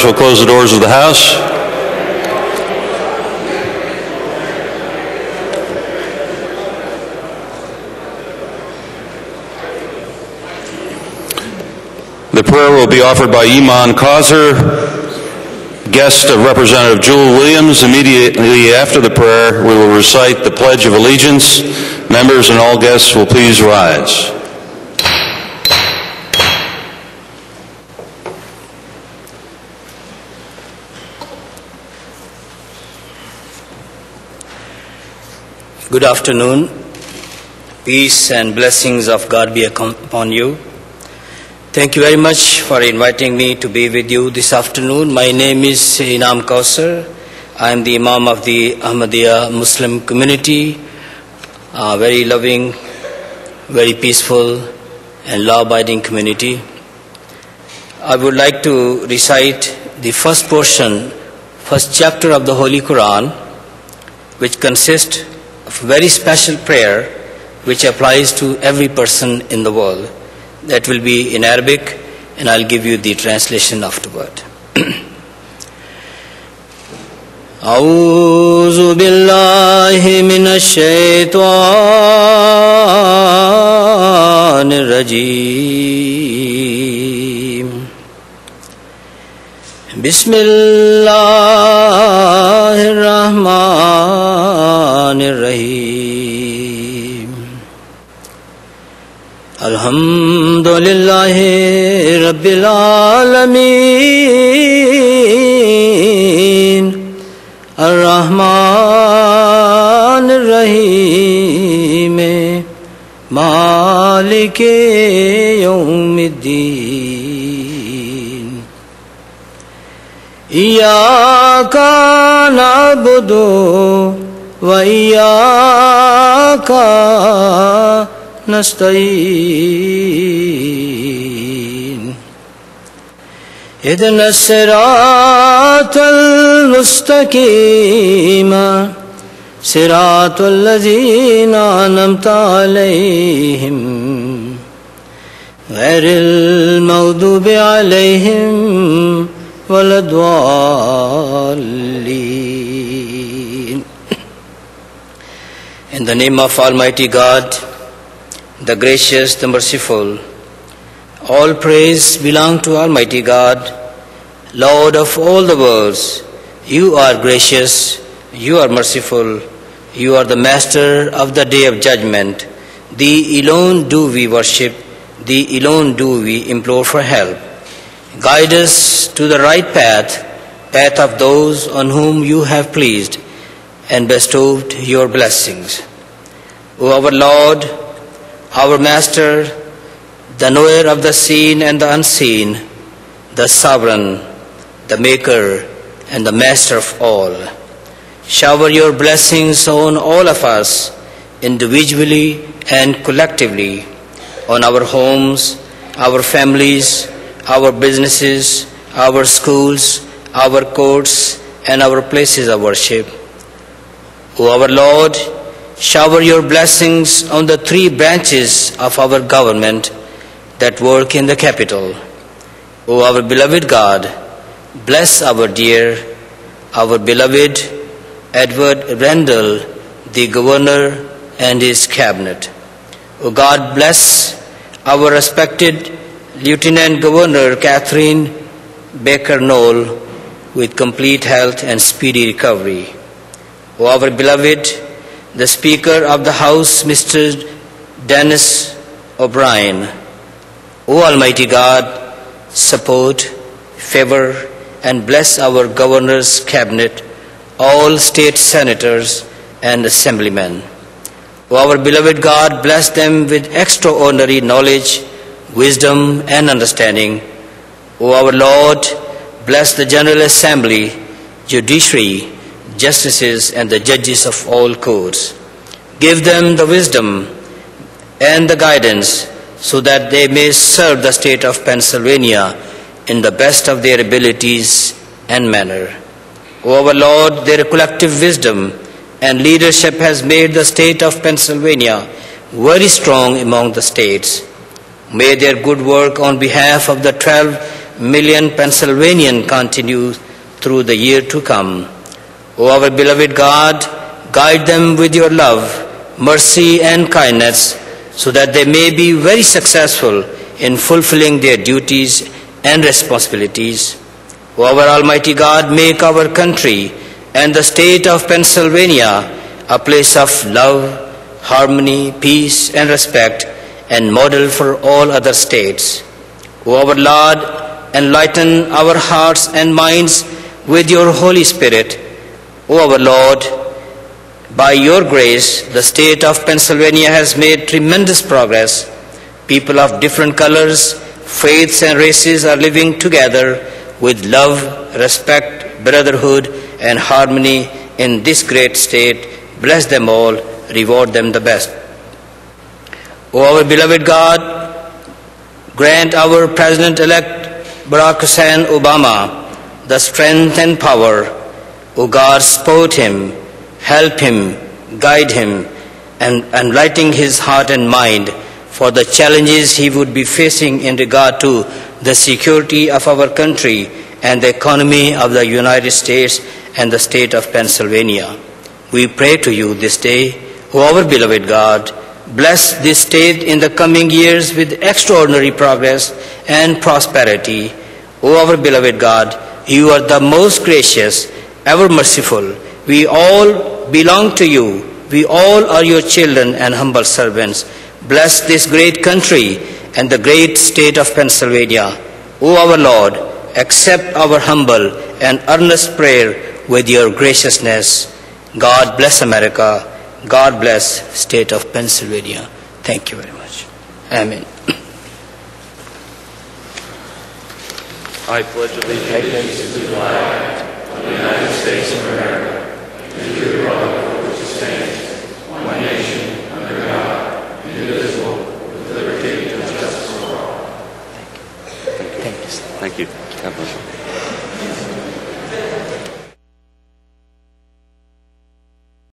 We'll close the doors of the House. The prayer will be offered by Iman Kauser, guest of Representative Jewel Williams. Immediately after the prayer, we will recite the Pledge of Allegiance. Members and all guests will please rise. Good afternoon. Peace and blessings of God be upon you. Thank you very much for inviting me to be with you this afternoon. My name is Iman Kauser. I am the Imam of the Ahmadiyya Muslim community. Very loving, very peaceful and law-abiding community. I would like to recite the first chapter of the Holy Quran, which consists of a very special prayer which applies to every person in the world. That will be in Arabic, and I'll give you the translation afterward. A'udhu billahi minash shaitanir rajim. Bismillahir rahmanir rahim. Alhamdulillahi Rabbil Alameen. Ar-Rahman Ar-Rahim. Maliki Yawmiddin. Iyyaka na'budu wa iyyaka نستعين اهدنا الصراط المستقيم صراط الذين أنعمت عليهم غير المغضوب عليهم ولا الضالين. In the name of Almighty God, the gracious, the merciful, all praise belong to Almighty God, Lord of all the worlds. You are gracious, you are merciful, you are the master of the day of judgment. Thee alone do we worship, thee alone do we implore for help. Guide us to the right path of those on whom you have pleased and bestowed your blessings. O our Lord, our Master, the knower of the seen and the unseen, the sovereign, the maker, and the master of all. Shower your blessings on all of us, individually and collectively, on our homes, our families, our businesses, our schools, our courts, and our places of worship. O our Lord, shower your blessings on the three branches of our government that work in the capital. O our beloved God, bless our dear, our beloved Edward Rendell, the governor and his cabinet. O God, bless our respected Lieutenant Governor Catherine Baker Knoll with complete health and speedy recovery. O our beloved the Speaker of the House, Mr. Dennis O'Brien. O Almighty God, support, favor, and bless our Governor's Cabinet, all state senators and assemblymen. O our beloved God, bless them with extraordinary knowledge, wisdom, and understanding. O our Lord, bless the General Assembly, judiciary, justices, and the judges of all courts. Give them the wisdom and the guidance so that they may serve the state of Pennsylvania in the best of their abilities and manner. O our Lord, their collective wisdom and leadership has made the state of Pennsylvania very strong among the states. May their good work on behalf of the 12 million Pennsylvanians continue through the year to come. O our beloved God, guide them with your love, mercy and kindness, so that they may be very successful in fulfilling their duties and responsibilities. O our Almighty God, make our country and the state of Pennsylvania a place of love, harmony, peace and respect, and model for all other states. O our Lord, enlighten our hearts and minds with your Holy Spirit. O our Lord, by your grace, the state of Pennsylvania has made tremendous progress. People of different colors, faiths and races are living together with love, respect, brotherhood and harmony in this great state. Bless them all, reward them the best. O our beloved God, grant our President-elect Barack Hussein Obama the strength and power. O God, support him, help him, guide him, and enlighten his heart and mind for the challenges he would be facing in regard to the security of our country and the economy of the United States and the state of Pennsylvania. We pray to you this day, O our beloved God, bless this state in the coming years with extraordinary progress and prosperity. O our beloved God, you are the most gracious, ever merciful. We all belong to you. We all are your children and humble servants. Bless this great country and the great state of Pennsylvania. O our Lord, accept our humble and earnest prayer with your graciousness. God bless America. God bless state of Pennsylvania. Thank you very much. Amen. I pledge allegiance to the flag of the United States of America and to the republic for which it stands, one nation, under God, indivisible, with liberty and justice for all. Thank you. Thank you. God bless you.